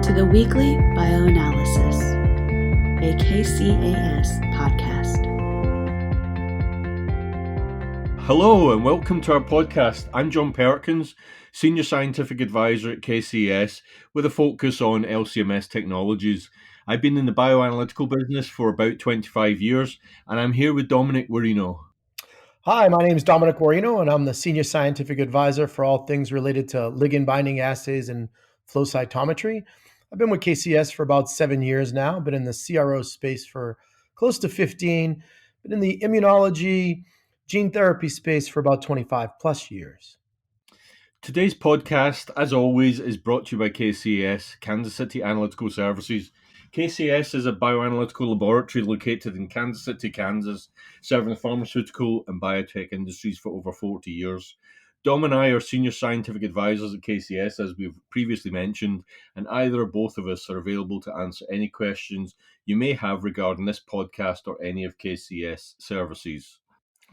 to the Weekly Bioanalysis, a KCAS podcast. Hello and welcome to our podcast. I'm John Perkins, Senior Scientific Advisor at KCAS with a focus on LC-MS technologies. I've been in the bioanalytical business for about 25 years and I'm here with Dominic Guarino. Hi, my name is Dominic Guarino and I'm the Senior Scientific Advisor for all things related to ligand binding assays and flow cytometry. I've been with KCS for about 7 years now, been in the CRO space for close to 15, been in the immunology, gene therapy space for about 25 plus years. Today's podcast, as always, is brought to you by KCAS, Kansas City Analytical Services. KCAS is a bioanalytical laboratory located in Kansas City, Kansas, serving the pharmaceutical and biotech industries for over 40 years. Dom and I are senior scientific advisors at KCAS, as we've previously mentioned, and either or both of us are available to answer any questions you may have regarding this podcast or any of KCAS services.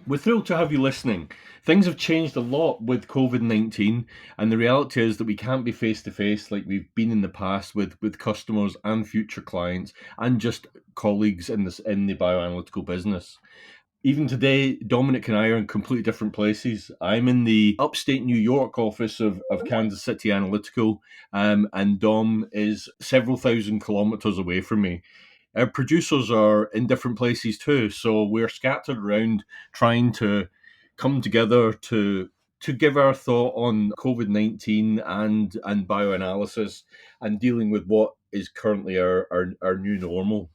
We're thrilled to have you listening. Things have changed a lot with COVID-19, and the reality is that we can't be face-to-face like we've been in the past with customers and future clients and just colleagues in the bioanalytical business. Even today, Dominic and I are in completely different places. I'm in the upstate New York office of Kansas City Analytical, and Dom is several thousand kilometers away from me. Our producers are in different places too, so we're scattered around trying to come together to give our thought on COVID-19 and bioanalysis and dealing with what is currently our new normal.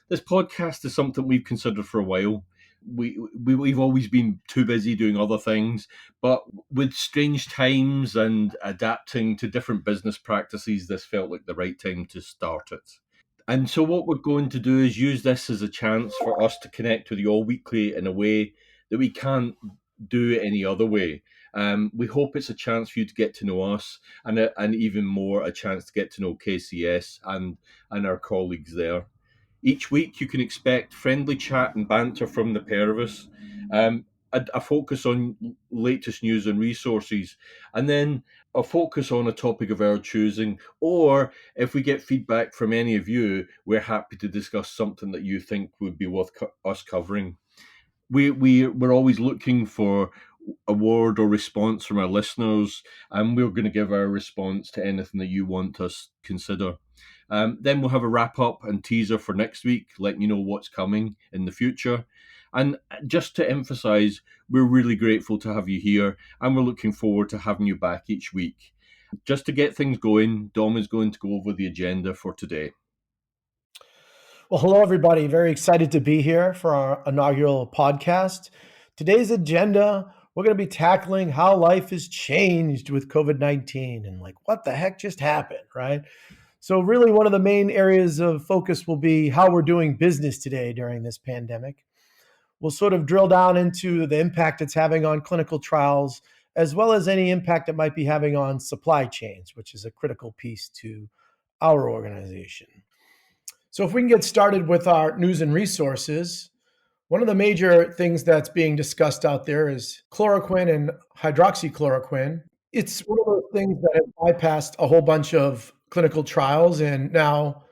This podcast is something we've considered for a while. We've always been too busy doing other things, but with strange times and adapting to different business practices, this felt like the right time to start it. And so what we're going to do is use this as a chance for us to connect with you all weekly in a way that we can't do it any other way. We hope it's a chance for you to get to know us and even more a chance to get to know KCS and our colleagues there. Each week you can expect friendly chat and banter from the pair of us, a focus on latest news and resources, and then a focus on a topic of our choosing, or if we get feedback from any of you, we're happy to discuss something that you think would be worth us covering. We're always looking for a word or response from our listeners, and we're going to give our response to anything that you want us to consider. Then we'll have a wrap up and teaser for next week, letting you know what's coming in the future. And just to emphasize, we're really grateful to have you here, and we're looking forward to having you back each week. Just to get things going, Dom is going to go over the agenda for today. Well, hello, everybody. Very excited to be here for our inaugural podcast. Today's agenda, we're going to be tackling how life has changed with COVID-19 and what the heck just happened, right? So really one of the main areas of focus will be how we're doing business today during this pandemic. We'll sort of drill down into the impact it's having on clinical trials, as well as any impact it might be having on supply chains, which is a critical piece to our organization. So if we can get started with our news and resources, one of the major things that's being discussed out there is chloroquine and hydroxychloroquine. It's one of those things that have bypassed a whole bunch of clinical trials and now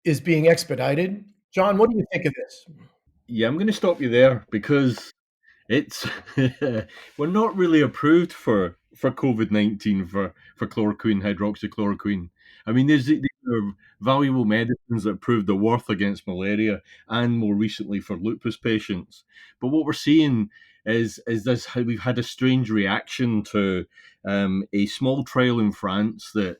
is being expedited. John, what do you think of this? Yeah, I'm going to stop you there because it's we're not really approved for COVID-19 for chloroquine, hydroxychloroquine. I mean, these are valuable medicines that prove their worth against malaria and more recently for lupus patients. But what we're seeing is this how we've had a strange reaction to a small trial in France that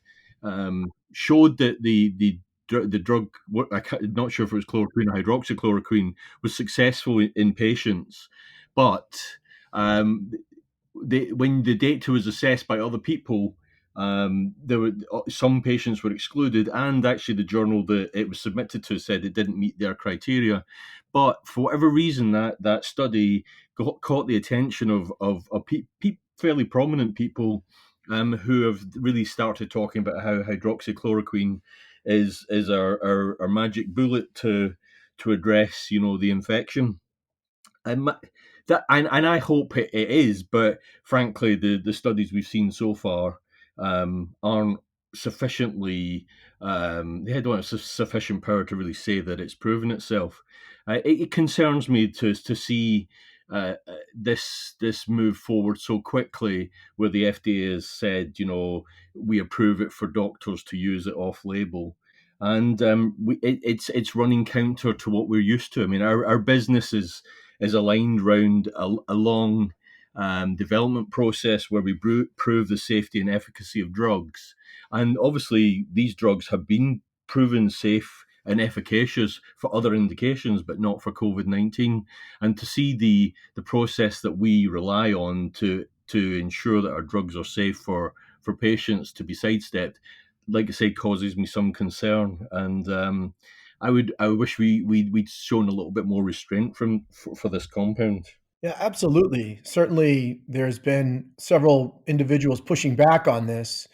showed that the drug, I'm not sure if it was chloroquine or hydroxychloroquine, was successful in patients. But when the data was assessed by other people, there were some patients were excluded, and actually the journal that it was submitted to said it didn't meet their criteria. But for whatever reason, that study caught the attention of fairly prominent people who have really started talking about how hydroxychloroquine is our magic bullet to address the infection. And I hope it is, but frankly, the studies we've seen so far aren't sufficiently, they don't have sufficient power to really say that it's proven itself. It concerns me to see this move forward so quickly, where the FDA has said, we approve it for doctors to use it off label. And it's running counter to what we're used to. I mean, our business is aligned around a long development process where we prove the safety and efficacy of drugs. And obviously, these drugs have been proven safe and efficacious for other indications, but not for COVID-19. And to see the process that we rely on to ensure that our drugs are safe for patients to be sidestepped, like I say, causes me some concern. And I wish we'd shown a little bit more restraint for this compound. Yeah, absolutely. Certainly, there's been several individuals pushing back on this,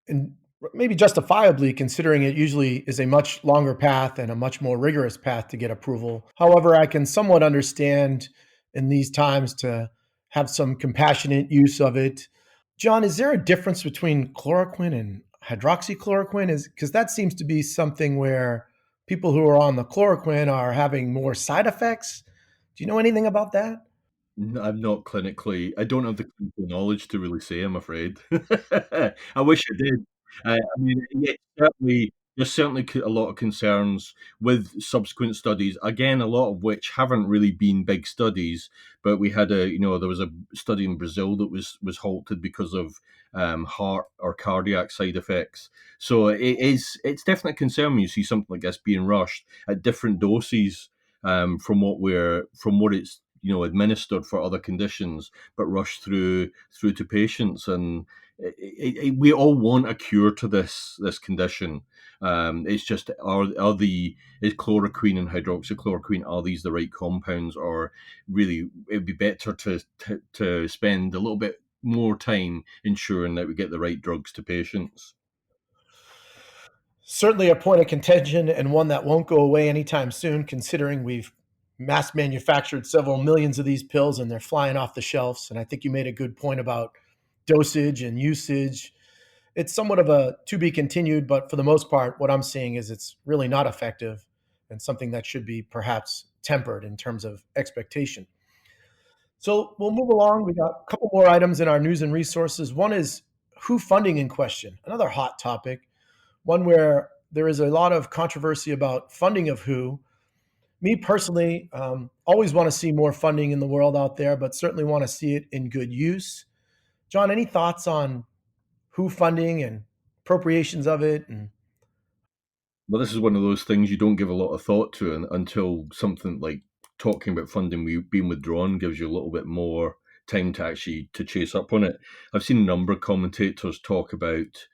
and maybe justifiably, considering it usually is a much longer path and a much more rigorous path to get approval. However, I can somewhat understand in these times to have some compassionate use of it. John, is there a difference between chloroquine and hydroxychloroquine? Is because that seems to be something where people who are on the chloroquine are having more side effects. Do you know anything about that? I'm not clinically. I don't have the clinical knowledge to really say, I'm afraid. I wish I did. I mean, yeah, certainly, there's certainly a lot of concerns with subsequent studies. Again, a lot of which haven't really been big studies, but we had there was a study in Brazil that was halted because of heart or cardiac side effects. So it's definitely a concern when you see something like this being rushed at different doses from what it's administered for other conditions, but rushed through to patients. And we all want a cure to this condition. It's just is chloroquine and hydroxychloroquine, are these the right compounds, or really it'd be better to spend a little bit more time ensuring that we get the right drugs to patients. Certainly a point of contention, and one that won't go away anytime soon, considering we've mass manufactured several millions of these pills and they're flying off the shelves. And I think you made a good point about dosage and usage. It's somewhat of a to be continued, but for the most part, what I'm seeing is it's really not effective and something that should be perhaps tempered in terms of expectation. So we'll move along. We got a couple more items in our news and resources. One is WHO funding in question, another hot topic, one where there is a lot of controversy about funding of WHO. Me personally, always want to see more funding in the world out there, but certainly want to see it in good use. John, any thoughts on WHO funding and appropriations of it? And Well, this is one of those things you don't give a lot of thought to until something like talking about funding being withdrawn gives you a little bit more time to actually to chase up on it. I've seen a number of commentators talk about,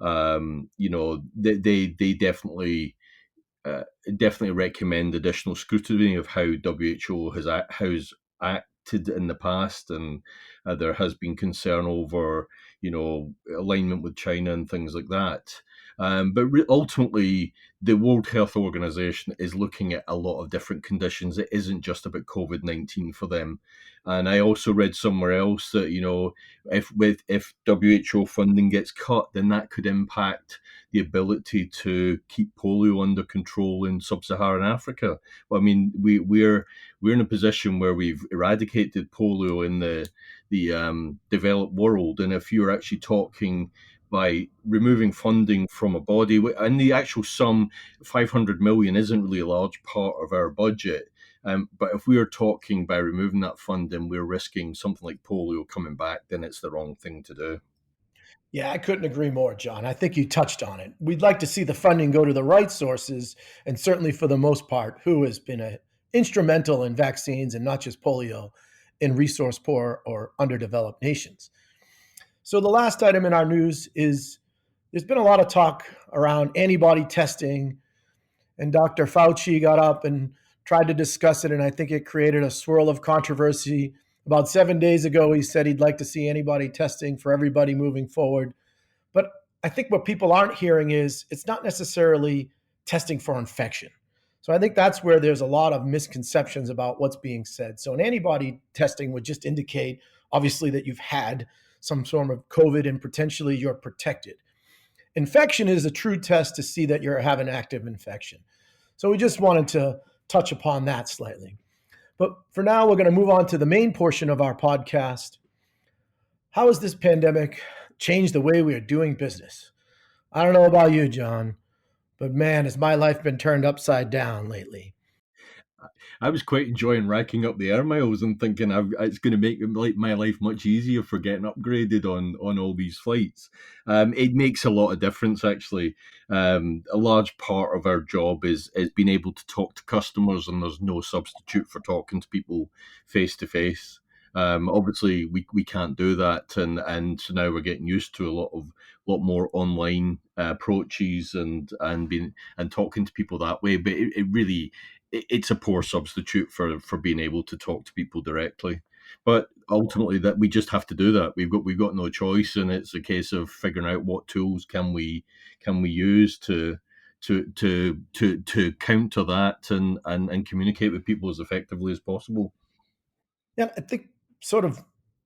they definitely recommend additional scrutiny of how WHO has acted in the past, and there has been concern over alignment with China and things like that. But ultimately, the World Health Organization is looking at a lot of different conditions. It isn't just about COVID-19 for them. And I also read somewhere else that if WHO funding gets cut, then that could impact the ability to keep polio under control in sub-Saharan Africa. Well, I mean, we're in a position where we've eradicated polio in the developed world, and if you're actually talking by removing funding from a body, and the actual sum, 500 million, isn't really a large part of our budget. But if we are talking by removing that funding, we're risking something like polio coming back, then it's the wrong thing to do. yeah, I couldn't agree more, John. I think you touched on it. We'd like to see the funding go to the right sources, and certainly for the most part, WHO has been instrumental in vaccines and not just polio in resource poor or underdeveloped nations. So the last item in our news is there's been a lot of talk around antibody testing, and Dr. Fauci got up and tried to discuss it, and I think it created a swirl of controversy. About 7 days ago, he said he'd like to see antibody testing for everybody moving forward. But I think what people aren't hearing is it's not necessarily testing for infection. So I think that's where there's a lot of misconceptions about what's being said. So an antibody testing would just indicate, obviously, that you've had some sort of COVID and potentially you're protected. infection is a true test to see that you have an active infection. So we just wanted to touch upon that slightly. But for now, we're going to move on to the main portion of our podcast. How has this pandemic changed the way we are doing business? I don't know about you, John, but man, has my life been turned upside down lately. I was quite enjoying racking up the air miles and thinking it's going to make my life much easier for getting upgraded on all these flights. It makes a lot of difference, actually. A large part of our job is being able to talk to customers, and there's no substitute for talking to people face to face. Obviously, we can't do that, and so now we're getting used to a lot more online approaches and being and talking to people that way. But it really it's a poor substitute for being able to talk to people directly. But ultimately, that we just have to do that. We've got no choice, and it's a case of figuring out what tools can we use to counter that and communicate with people as effectively as possible. Yeah, I think sort of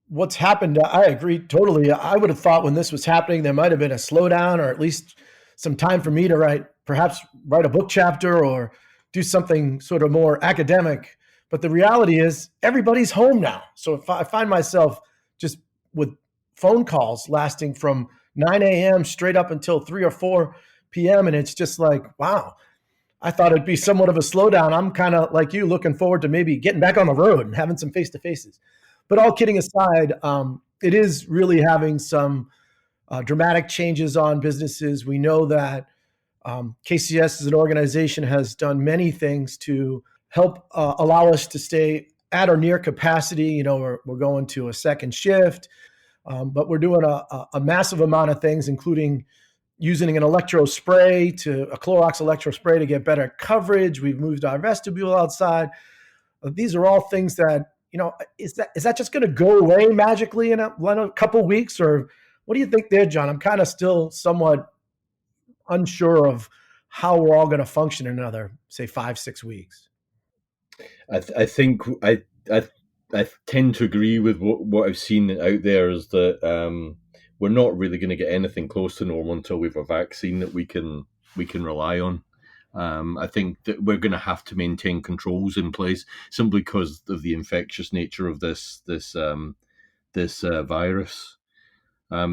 what's happened, I agree totally. I would have thought when this was happening, there might have been a slowdown or at least some time for me to perhaps write a book chapter or do something sort of more academic. But the reality is everybody's home now. So if I find myself just with phone calls lasting from 9 a.m. straight up until 3 or 4 p.m. And it's just like, wow, I thought it'd be somewhat of a slowdown. I'm kind of like you, looking forward to maybe getting back on the road and having some face to faces. But all kidding aside, it is really having some dramatic changes on businesses. We know that KCS as an organization has done many things to help allow us to stay at or near capacity. You know, we're going to a second shift, but we're doing a massive amount of things, including using an electro spray a Clorox electro spray to get better coverage. We've moved our vestibule outside. These are all things that, you know, is that just going to go away magically in a couple weeks? Or what do you think there, John? I'm kind of still somewhat unsure of how we're all going to function in another, say, 5-6 weeks. I think I tend to agree with what I've seen out there is that we're not really going to get anything close to normal until we have a vaccine that we can rely on. I think that we're going to have to maintain controls in place simply because of the infectious nature of this virus. I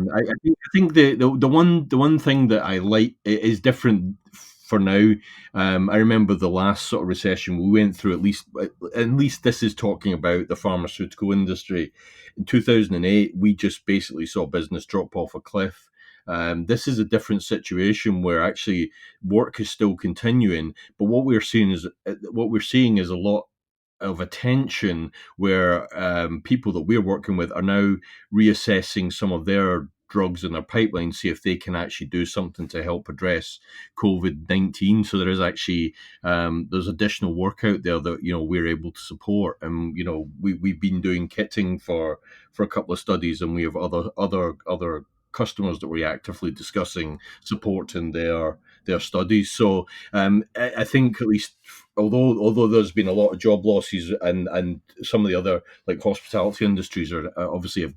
think the one thing that I like is different for now. I remember the last sort of recession we went through. At least this is talking about the pharmaceutical industry. In 2008, we just basically saw business drop off a cliff. This is a different situation where actually work is still continuing, but what we're seeing is a lot of attention where people that we're working with are now reassessing some of their drugs in their pipeline, see if they can actually do something to help address COVID-19. So there is actually there's additional work out there that we're able to support, and we've been doing kitting for a couple of studies, and we have other customers that we're actively discussing support in their studies. So I think at least although there's been a lot of job losses and some of the other like hospitality industries are obviously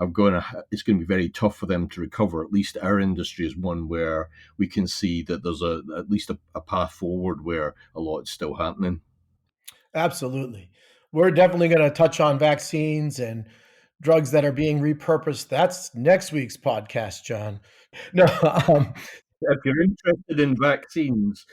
it's going to be very tough for them to recover. At least our industry is one where we can see that there's at least a path forward where a lot is still happening. Absolutely. We're definitely going to touch on vaccines and drugs that are being repurposed. That's next week's podcast, John. No, If you're interested in vaccines,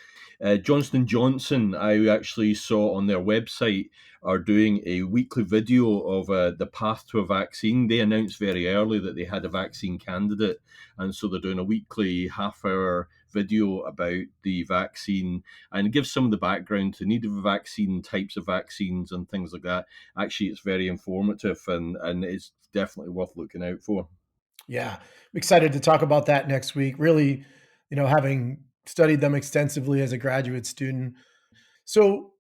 Johnson & Johnson, I actually saw on their website, are doing a weekly video of the path to a vaccine. They announced very early that they had a vaccine candidate, and so they're doing a weekly half-hour video about the vaccine, and it gives some of the background to need of a vaccine, types of vaccines, and things like that. Actually, it's very informative, and it's definitely worth looking out for. yeah, I'm excited to talk about that next week. Really, having studied them extensively as a graduate student. So,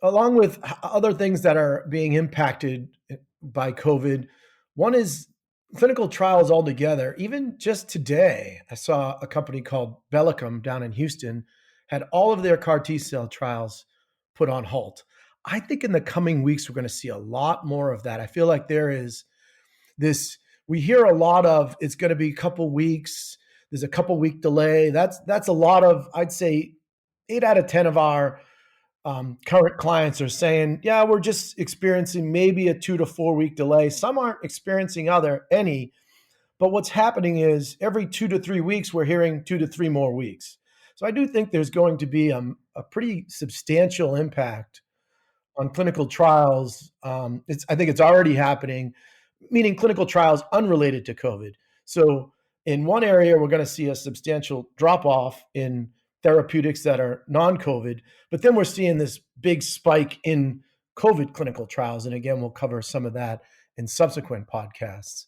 along with other things that are being impacted by COVID, one is clinical trials altogether. Even just today, I saw a company called Bellicum down in Houston had all of their CAR T cell trials put on halt. I think in the coming weeks, we're going to see a lot more of that. I feel like there is this, we hear a lot of it's going to be a couple weeks. there's a couple week delay. That's a lot of, I'd say, 8 out of 10 of our current clients are saying, yeah, we're just experiencing maybe a 2 to 4 week delay. Some aren't experiencing any, but what's happening is every 2 to 3 weeks, we're hearing 2 to 3 more weeks. So I do think there's going to be a pretty substantial impact on clinical trials. I think it's already happening, meaning clinical trials unrelated to COVID. So in one area, we're going to see a substantial drop off in therapeutics that are non-COVID, but then we're seeing this big spike in COVID clinical trials. And again, we'll cover some of that in subsequent podcasts.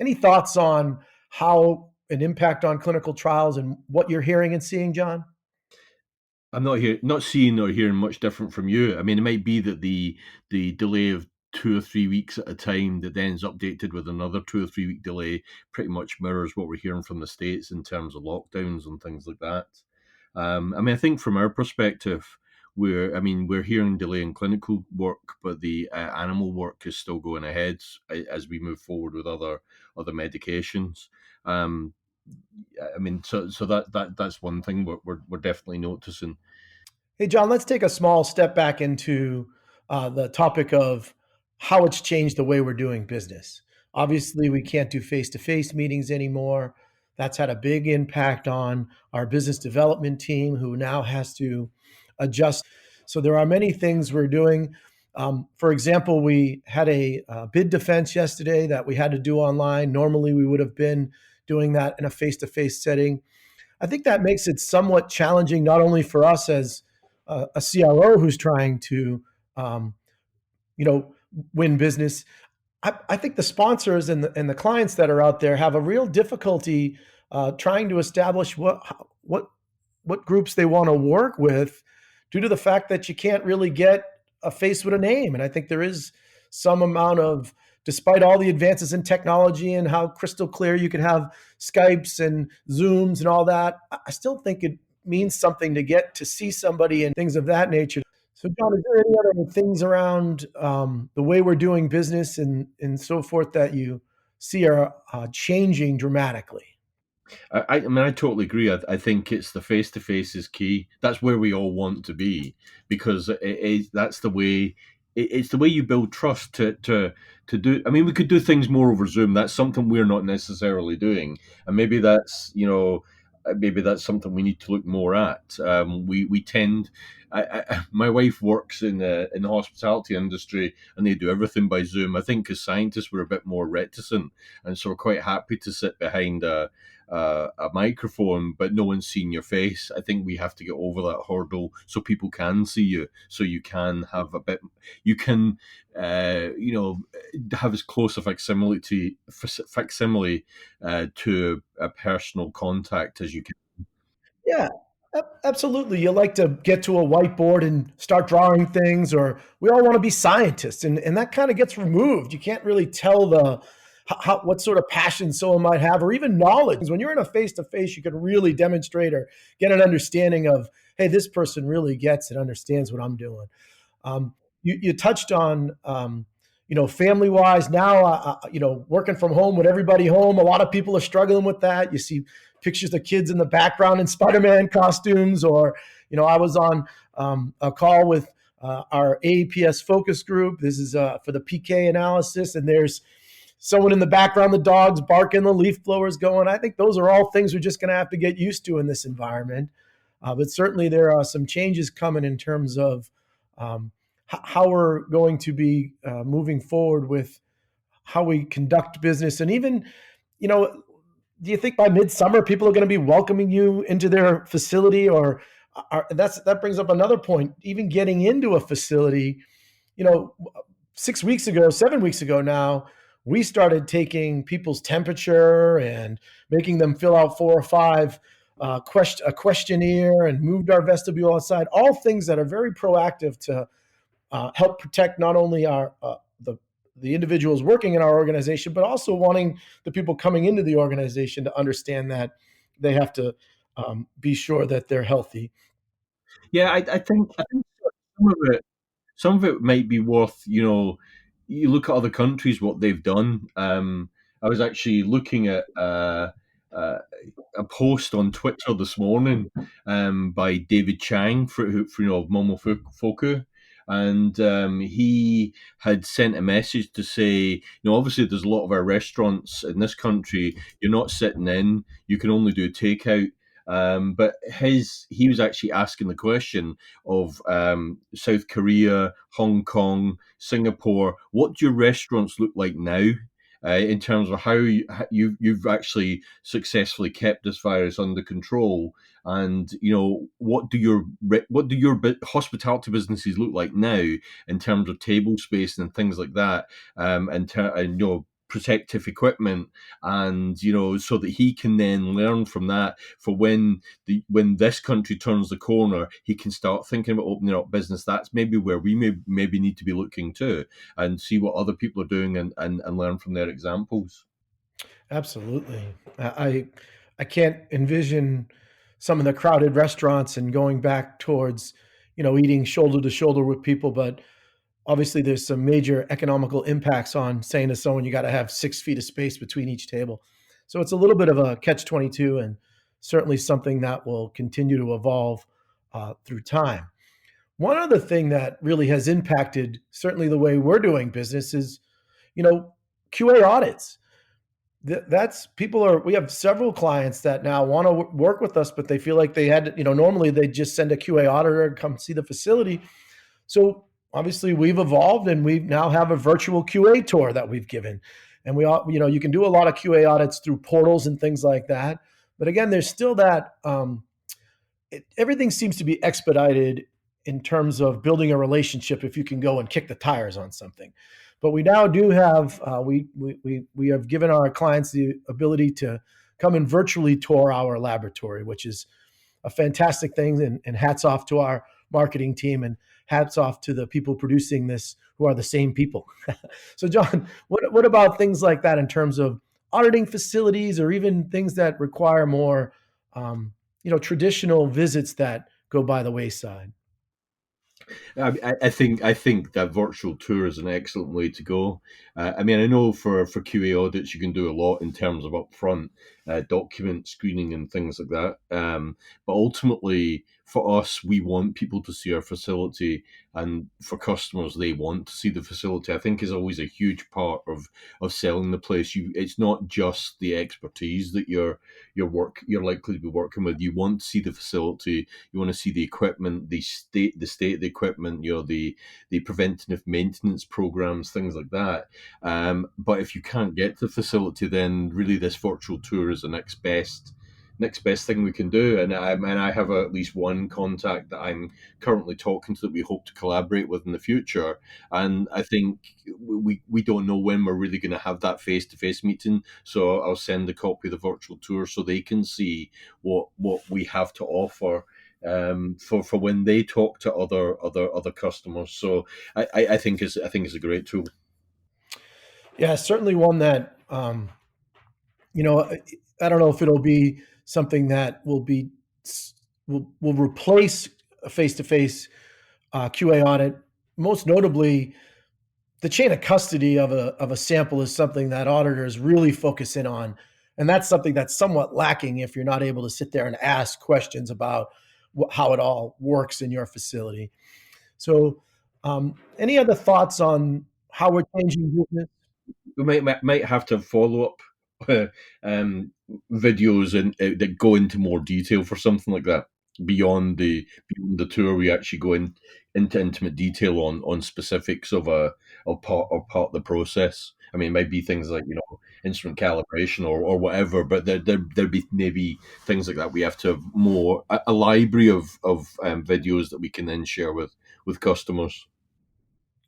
Any thoughts on how an impact on clinical trials and what you're hearing and seeing, John? I'm not seeing or hearing much different from you. I mean, it might be that the delay of 2 or 3 weeks at a time that then is updated with another 2 or 3 week delay pretty much mirrors what we're hearing from the States in terms of lockdowns and things like that. I mean, I think from our perspective, we're hearing delay in clinical work, but the animal work is still going ahead as we move forward with other medications. Um, I mean, so that's one thing we're definitely noticing. Hey, John, let's take a small step back into the topic of how it's changed the way we're doing business. Obviously, we can't do face to face meetings anymore. That's had a big impact on our business development team, who now has to adjust. So, there are many things we're doing. For example, we had a bid defense yesterday that we had to do online. Normally, we would have been doing that in a face to face setting. I think that makes it somewhat challenging, not only for us as a CRO who's trying to, um, you know, win business. I think the sponsors and the clients that are out there have a real difficulty trying to establish what what groups they want to work with, due to the fact that you can't really get a face with a name. And I think there is some amount of, despite all the advances in technology and how crystal clear you can have Skypes and Zooms and all that, I still think it means something to get to see somebody and things of that nature. So, John, is there any other things around the way we're doing business and so forth that you see are changing dramatically? I mean, I totally agree. I think it's the face to face is key. That's where we all want to be because that's the way. It's the way you build trust to do. I mean, we could do things more over Zoom. That's something we're not necessarily doing, and maybe that's something we need to look more at. We tend. My wife works in the hospitality industry, and they do everything by Zoom. I think as scientists, we're a bit more reticent, and so we're quite happy to sit behind a microphone, but no one's seeing your face. I think we have to get over that hurdle so people can see you, so you can have you can, have as close a facsimile to a personal contact as you can. Yeah, absolutely. You like to get to a whiteboard and start drawing things, or we all want to be scientists, and that kind of gets removed. You can't really tell what sort of passion someone might have, or even knowledge. When you're in a face to face, you can really demonstrate or get an understanding of, hey, this person really gets and understands what I'm doing. You touched on, family wise now, working from home with everybody home. A lot of people are struggling with that. You see pictures of kids in the background in Spider-Man costumes, or, I was on a call with our AAPS focus group. This is for the PK analysis, and there's someone in the background, the dogs barking, the leaf blowers going. I think those are all things we're just going to have to get used to in this environment. But certainly there are some changes coming in terms of how we're going to be moving forward with how we conduct business. And even, do you think by midsummer people are going to be welcoming you into their facility? Or that brings up another point. Even getting into a facility, 6 weeks ago, 7 weeks ago now, we started taking people's temperature and making them fill out 4 or 5 a questionnaire, and moved our vestibule outside. All things that are very proactive to help protect not only our the individuals working in our organization, but also wanting the people coming into the organization to understand that they have to be sure that they're healthy. Yeah, I think some of it some of it might be worth, you look at other countries, what they've done. I was actually looking at a post on Twitter this morning by David Chang of Momofuku. And he had sent a message to say, obviously there's a lot of our restaurants in this country, you're not sitting in, you can only do takeout. But he was actually asking the question of South Korea, Hong Kong, Singapore, what do your restaurants look like now? In terms of how you've actually successfully kept this virus under control, and what do your hospitality businesses look like now in terms of table space and things like that, and protective equipment, and so that he can then learn from that for when this country turns the corner, he can start thinking about opening up business. That's maybe where we maybe need to be looking too, and see what other people are doing, and learn from their examples. Absolutely. I can't envision some of the crowded restaurants and going back towards, eating shoulder to shoulder with people, but obviously there's some major economical impacts on saying to someone you got to have 6 feet of space between each table. So it's a little bit of a catch-22, and certainly something that will continue to evolve through time. One other thing that really has impacted certainly the way we're doing business is, QA audits. We have several clients that now want to work with us, but they feel like they had, normally they just send a QA auditor and come see the facility. So obviously we've evolved, and we now have a virtual QA tour that we've given. And you can do a lot of QA audits through portals and things like that. But again, there's still that, everything seems to be expedited in terms of building a relationship if you can go and kick the tires on something. But we now do have, we have given our clients the ability to come and virtually tour our laboratory, which is a fantastic thing. And hats off to our marketing team, and hats off to the people producing this who are the same people. So John, what about things like that in terms of auditing facilities, or even things that require more, traditional visits that go by the wayside? I think that virtual tour is an excellent way to go. I know for QA audits you can do a lot in terms of upfront document screening and things like that. But ultimately, for us, we want people to see our facility, and for customers, they want to see the facility. I think is always a huge part of selling the place. It's not just the expertise that you're likely to be working with. You want to see the facility. You want to see the equipment, the state of the equipment, the preventative maintenance programs, things like that. But if you can't get to the facility, then really this virtual tour is the next best thing we can do. And I have at least one contact that I'm currently talking to that we hope to collaborate with in the future. And I think we don't know when we're really going to have that face-to-face meeting. So I'll send a copy of the virtual tour so they can see what we have to offer for when they talk to other customers. So I think it's a great tool. Yeah, certainly one that, I don't know if it'll be something that will replace a face-to-face QA audit. Most notably, the chain of custody of a sample is something that auditors really focus in on, and that's something that's somewhat lacking if you're not able to sit there and ask questions about how it all works in your facility. So, any other thoughts on how we're changing business? We might have to follow up videos that go into more detail for something like that. Beyond the tour, we actually go into intimate detail on specifics of part of the process. I mean, it might be things like instrument calibration or whatever, but there'd be maybe things like that. We have to have more a library of videos that we can then share with customers.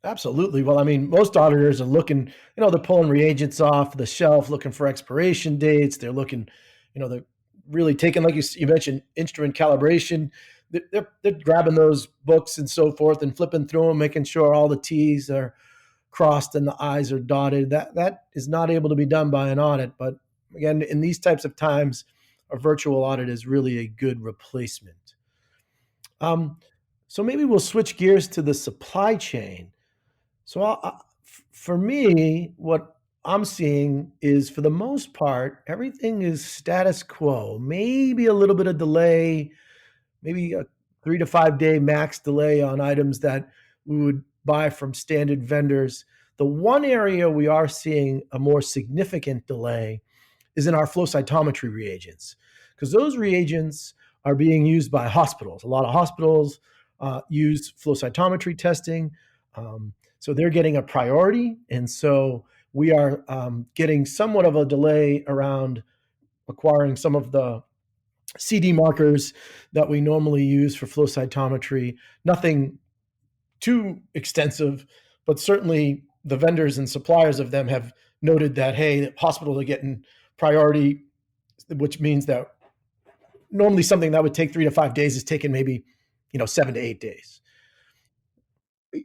Absolutely. Well, I mean, most auditors are looking, they're pulling reagents off the shelf, looking for expiration dates. They're looking, they're really taking, like you mentioned, instrument calibration. They're grabbing those books and so forth and flipping through them, making sure all the T's are crossed and the I's are dotted. That is not able to be done by an audit. But again, in these types of times, a virtual audit is really a good replacement. So maybe we'll switch gears to the supply chain. So for me, what I'm seeing is, for the most part, everything is status quo. Maybe a little bit of delay, maybe a 3 to 5 day max delay on items that we would buy from standard vendors. The one area we are seeing a more significant delay is in our flow cytometry reagents, because those reagents are being used by hospitals. A lot of hospitals use flow cytometry testing. So they're getting a priority. And so we are getting somewhat of a delay around acquiring some of the CD markers that we normally use for flow cytometry. Nothing too extensive, but certainly the vendors and suppliers of them have noted that, hey, hospitals are getting priority, which means that normally something that would take 3 to 5 days is taking maybe 7 to 8 days.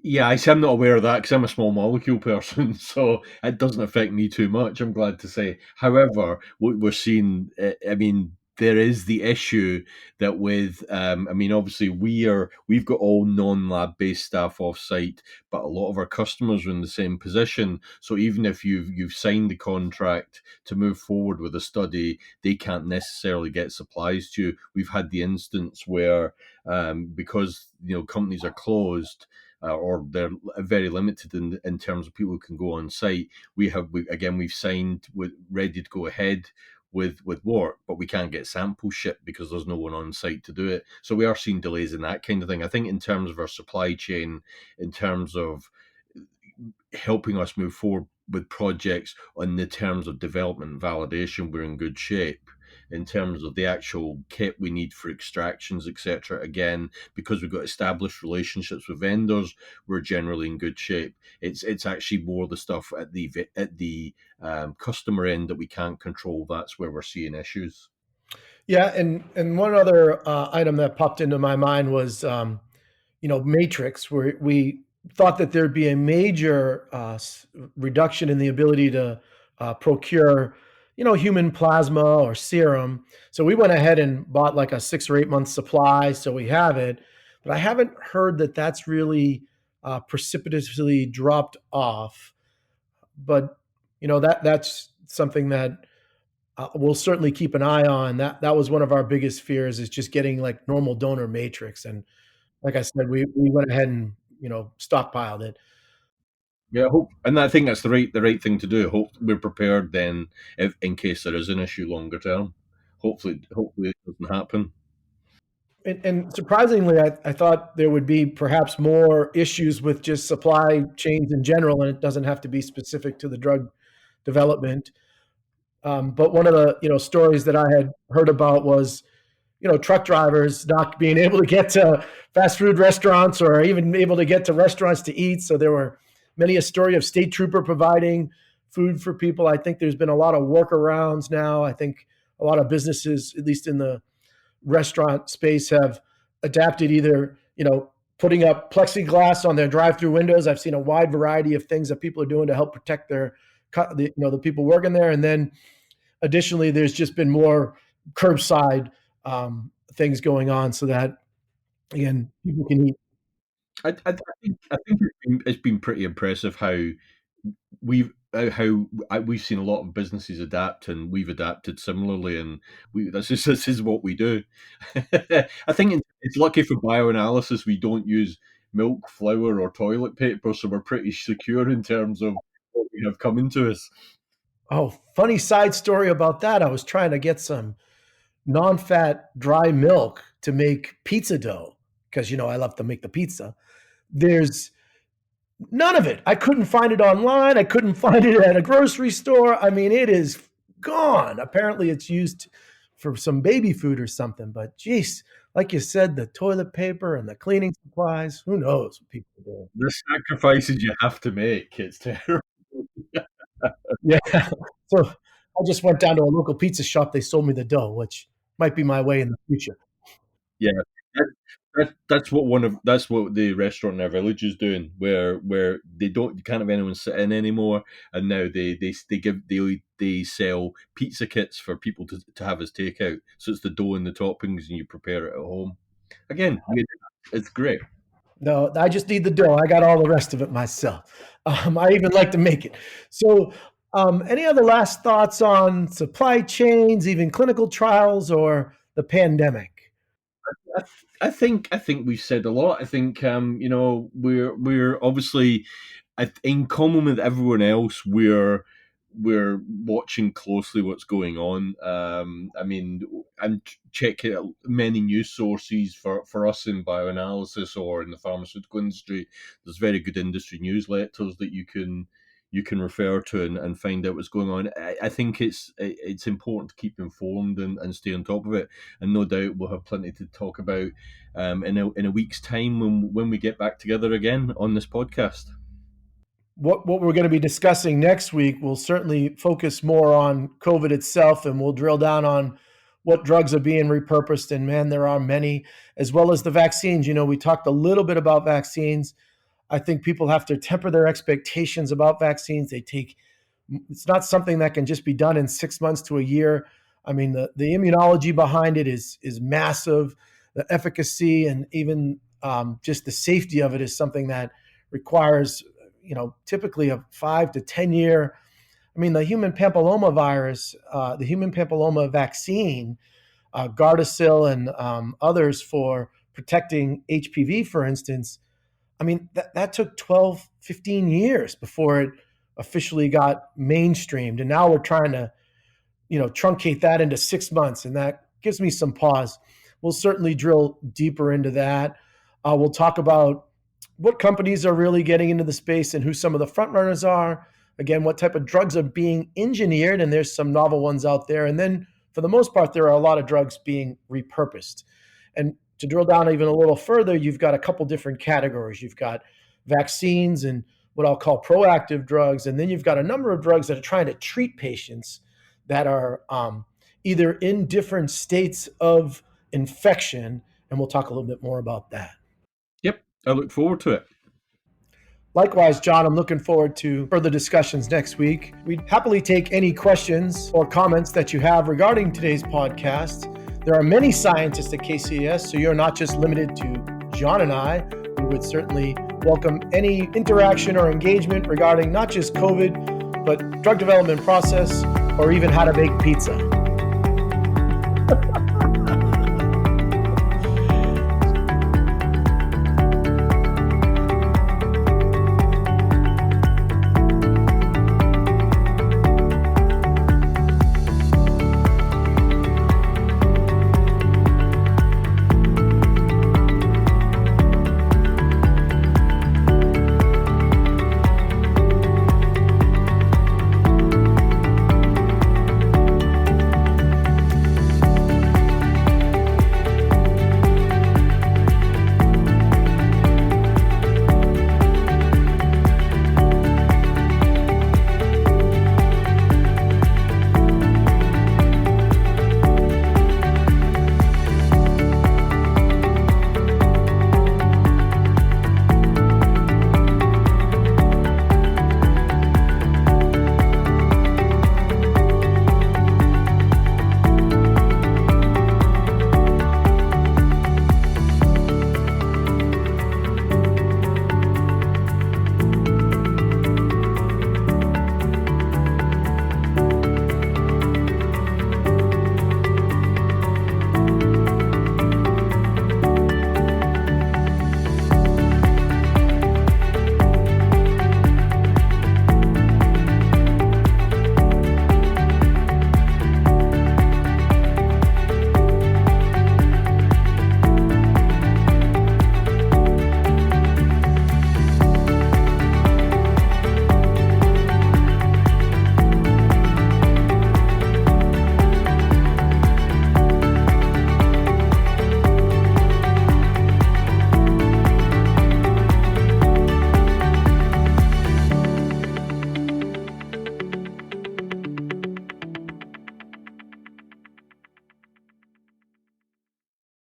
Yeah, I see. I'm not aware of that because I'm a small molecule person, so it doesn't affect me too much. I'm glad to say. However, what we're seeing, I mean, there is the issue that with, I mean, obviously we've got all non-lab based staff off site, but a lot of our customers are in the same position. So even if you've signed the contract to move forward with a study, they can't necessarily get supplies to you. We've had the instance where, because companies are closed, or they're very limited in terms of people who can go on site. We've signed with ready to go ahead with work, but we can't get samples shipped because there's no one on site to do it. So we are seeing delays in that kind of thing. I think in terms of our supply chain, in terms of helping us move forward with projects on the terms of development and validation, we're in good shape. In terms of the actual kit we need for extractions, etc., again, because we've got established relationships with vendors, we're generally in good shape. It's actually more the stuff at the customer end that we can't control. That's where we're seeing issues. Yeah, and one other item that popped into my mind was, Matrix, where we thought that there'd be a major reduction in the ability to procure, human plasma or serum. So we went ahead and bought like a 6 or 8 month supply, so we have it. But I haven't heard that that's really precipitously dropped off. But that's something that we'll certainly keep an eye on. That was one of our biggest fears, is just getting like normal donor matrix. And like I said, we went ahead and stockpiled it. Yeah, I hope, and I think that's the right thing to do. Hope we're prepared then, if in case there is an issue longer term. Hopefully it doesn't happen. And surprisingly, I thought there would be perhaps more issues with just supply chains in general, and it doesn't have to be specific to the drug development. But one of the stories that I had heard about was truck drivers not being able to get to fast food restaurants or even able to get to restaurants to eat. So there were many a story of state trooper providing food for people. I think there's been a lot of workarounds now. I think a lot of businesses, at least in the restaurant space, have adapted, either putting up plexiglass on their drive-through windows. I've seen a wide variety of things that people are doing to help protect the people working there. And then additionally, there's just been more curbside things going on, so that again people can eat. I think it's been pretty impressive how we've seen a lot of businesses adapt, and we've adapted similarly, and this is what we do. I think it's lucky for bioanalysis we don't use milk, flour, or toilet paper, so we're pretty secure in terms of what we have coming to us. Oh, funny side story about that. I was trying to get some non-fat dry milk to make pizza dough, because I love to make the pizza. There's none of it. I couldn't find it online. I couldn't find it at a grocery store. I mean, it is gone. Apparently, it's used for some baby food or something. But geez, like you said, the toilet paper and the cleaning supplies, who knows what people do. The sacrifices you have to make, it's terrible. Yeah. So I just went down to a local pizza shop. They sold me the dough, which might be my way in the future. Yeah, that's what the restaurant in our village is doing, where you can't have anyone sit in anymore, and now they sell pizza kits for people to have as takeout. So it's the dough and the toppings, and you prepare it at home. Again, it's great. No, I just need the dough. I got all the rest of it myself. I even like to make it. So Any other last thoughts on supply chains, even clinical trials, or the pandemic? I think we've said a lot. I think we're obviously in common with everyone else. We're watching closely what's going on. I'm checking out many news sources for us in bioanalysis or in the pharmaceutical industry. There's very good industry newsletters that you can refer to and find out what's going on. I think it's important to keep informed and stay on top of it. And no doubt we'll have plenty to talk about in a week's time when we get back together again on this podcast. What we're going to be discussing next week will certainly focus more on COVID itself, and we'll drill down on what drugs are being repurposed. And man, there are many, as well as the vaccines. We talked a little bit about vaccines. I think people have to temper their expectations about vaccines. It's not something that can just be done in 6 months to a year. I mean, the immunology behind it is massive. The efficacy and even just the safety of it is something that requires, typically a 5 to 10 year. I mean, the human papilloma virus, the human papilloma vaccine, Gardasil and others for protecting HPV, for instance. I mean, that took 12, 15 years before it officially got mainstreamed. And now we're trying to, truncate that into 6 months. And that gives me some pause. We'll certainly drill deeper into that. We'll talk about what companies are really getting into the space and who some of the front runners are. Again, what type of drugs are being engineered, and there's some novel ones out there. And then for the most part, there are a lot of drugs being repurposed. And to drill down even a little further, you've got a couple different categories. You've got vaccines and what I'll call proactive drugs. And then you've got a number of drugs that are trying to treat patients that are either in different states of infection. And we'll talk a little bit more about that. Yep, I look forward to it. Likewise, John, I'm looking forward to further discussions next week. We'd happily take any questions or comments that you have regarding today's podcast. There are many scientists at KCAS, so you're not just limited to John and I. We would certainly welcome any interaction or engagement regarding not just COVID, but drug development process or even how to make pizza.